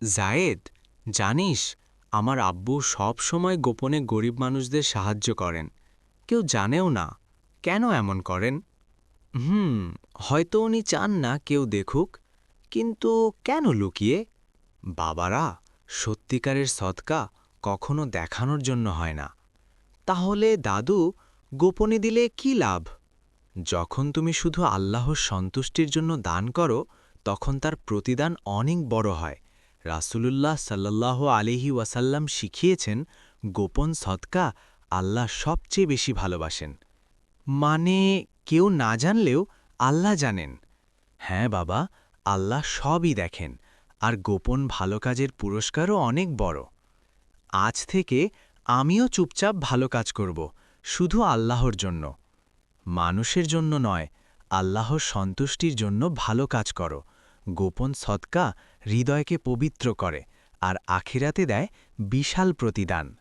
জায়েদ, জানিস আমার আব্বু সব সময় গোপনে গরিব মানুষদের সাহায্য করেন। কেউ জানেও না। কেন এমন করেন? হুম, হয়তো উনি চান না কেউ দেখুক। কিন্তু কেন লুকিয়ে? বাবারা, সত্যিকারের সদকা কখনো দেখানোর জন্য হয় না। তাহলে দাদু, গোপনে দিলে কি লাভ? যখন তুমি শুধু আল্লাহর সন্তুষ্টির জন্য দান করো, তখন তার প্রতিদান অনেক বড় হয়। রাসূলুল্লাহ সাল্লাল্লাহু আলাইহি ওয়াসাল্লাম শিখিয়েছেন, গোপন সদকা আল্লাহ সবচেয়ে বেশি ভালোবাসেন। মানে, কেউ না জানলেও আল্লাহ জানেন। হ্যাঁ বাবা, আল্লাহ সবই দেখেন, আর গোপন ভালো কাজের পুরস্কারও অনেক বড়। আজ থেকে আমিও চুপচাপ ভালো কাজ করব, শুধু আল্লাহর জন্য। মানুষের জন্য নয়, আল্লাহর সন্তুষ্টির জন্য ভালো কাজ করো। গোপন সদকা হৃদয়কে পবিত্র করে আর আখিরাতে দেয় বিশাল প্রতিদান।